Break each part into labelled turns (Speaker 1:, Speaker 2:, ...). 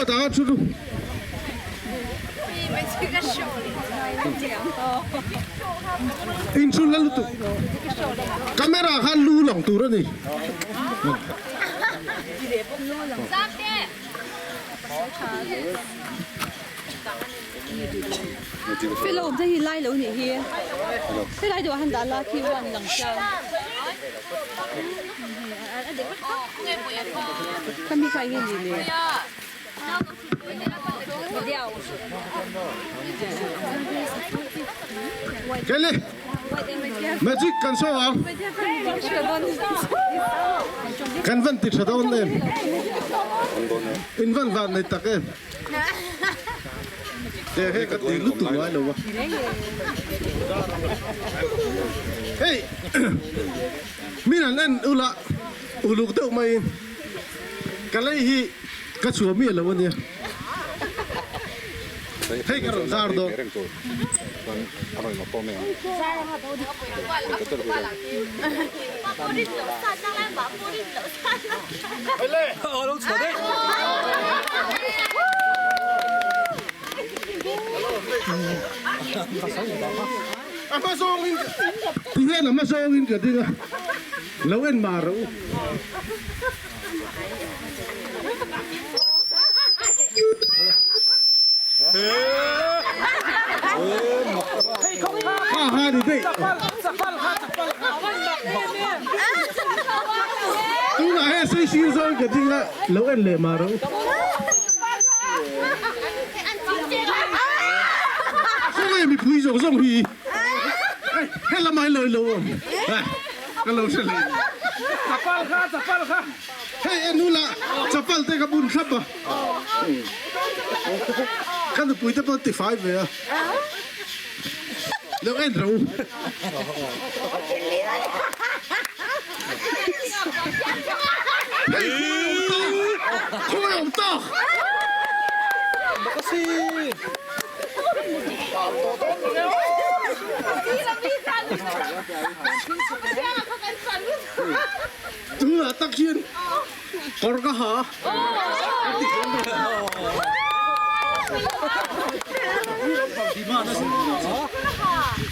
Speaker 1: 打出去。印出来了都。kamera 看录朗读了你。
Speaker 2: 菲律宾这拉楼你去，这拉就很大拉去玩冷笑。看没看见你呢？
Speaker 1: 给你，magic กันโซ่เอากันวันติดชะตอนเนี่ยอินวันในตะเกียบเดี๋ยวให้กระติลุตัวไว้เลยวะเฮ้ยมีนั่นนั่นอุลุกเต้าไม่กันเลยฮีกระชัวมีอะไรวะเนี่ยให้กระซาร์โดอร่อยมาโตแม่ไปเลยลงเฉยมาส่งอินที่เห็นมาส่งอินกันดิงะแล้วเอ็นมารู้ฮ่าดิดิตัวไหนให้ซื้อชิ้นส่งกันดิงะแล้วเอ็นเลยมารู้มีผู้หญิงส่งพี่ให้ละไม่เลยเลยก็เราเฉลยจับปลาค่ะให้เอ็นูละจับปลาเตะกับบุญครับอ่ะกันจะปุ๋ยจะเป็นติดไฟเลยอ่ะแล้วเอ็นรู้คุยองต่อก็สิตัวตักเชียนกอร์กหา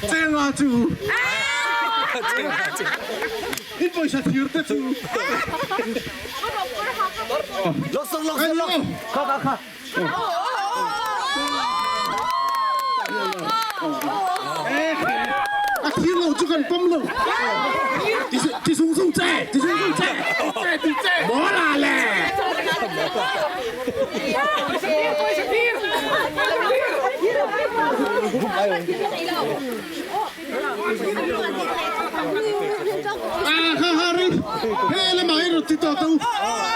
Speaker 1: เจ้าจูนี่ไปชัดยืดแต่จูล็อกค่ะอาทิตย์เราจะกันปั๊มเลยที่สูงใจบอลอะไรฮาริเฮ้ยละไม่รถติดต่อตัว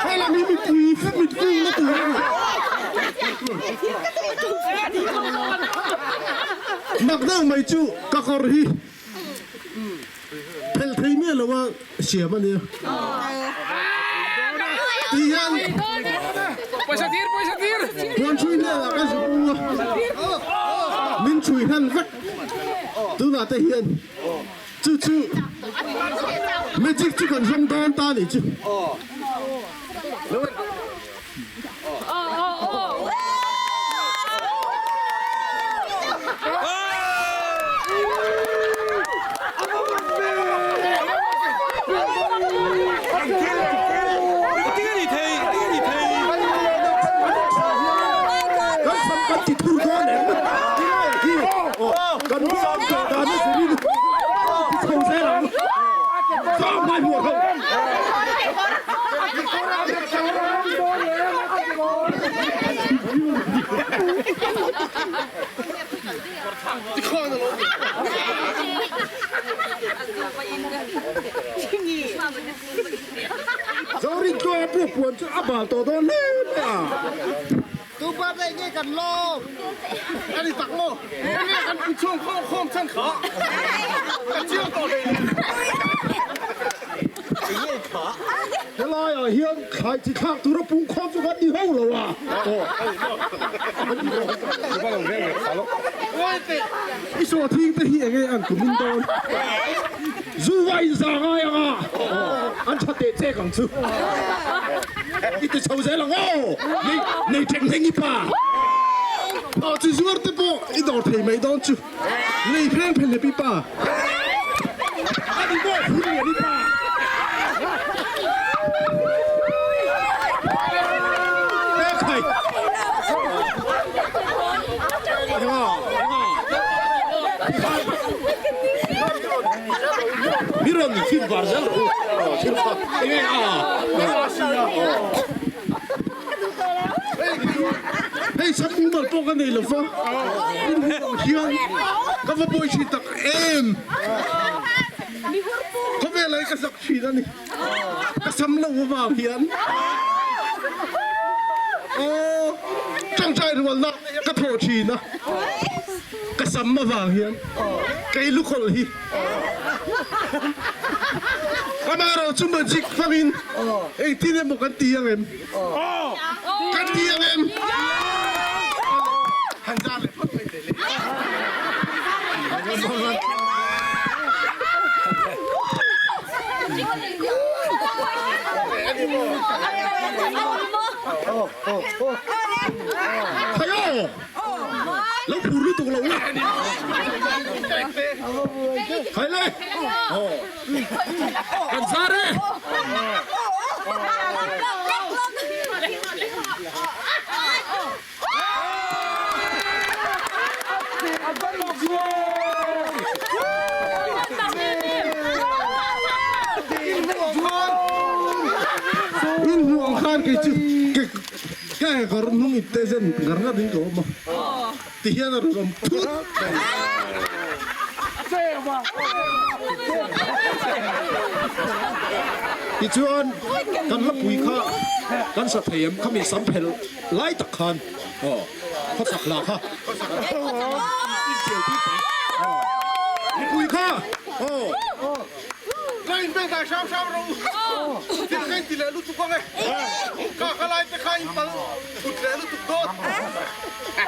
Speaker 1: เฮ้ยละมีปุยนะตัวนักเดินไม่จูก็ขอรีเพลทีเมียเราว่าเสียมันเนี่ยตียันไปสตีร์วันช่วยเนี่ยก็สูงมินช่วยท่านฟัดตัวน่าจะเห็นจู่ไม่จิกจุกันส่งตานี่จู่Sorry tôi buộc buồn cho áp bảo tổ đó lên à tôi bắt đây nghe cần lo anh đi tặng lo nghe cần chuông không chân khó chưa tổ này cái lo ở hiên khai chỉ khác tôi nó bung không cho con đi hâu rồi à cái số thiên tới hiện cái anh của mình đâu dù vậy sao ai à anh cho để che còn chứ 一直抽仔啦哦，你停停一把，哦，最少得波一道題未當住，你偏偏你必把，啊你波苦你你把，咩佢？Mira mi film barzal, film ini Hey, sabi mo po ka nila fa? Yan, kapaboy si tak Kamelay ka sa kusina ni. Kasamlaw mo ba yan? Oh, Changchay wal na katrochina. Kasama ba yan? Kay lukol hi. Kamaro chumajik pangin. Eh tine mo kan Thianga em. Kan Thianga em. Handale pat may tele. Kayo. Lâu phụ nữ tụ lâu lắm. Hay lên. Cần ra đi. In buông khan cái chứ cái còn không ít tên dân gần ra đến chỗ mà tiền là rồiอีจวนกันรับปุ๋ยข้ากันสะเทียมเขามีสัมเพลไล่ตะคันเขาสักหลักฮะมีปุ๋ยข้าไล่แม่งแต่เช้าเราที่ไหนที่ไหนรู้ทุกคนไงข้าไล่แต่ข้าอินปังอุดเลยรู้ทุกโดด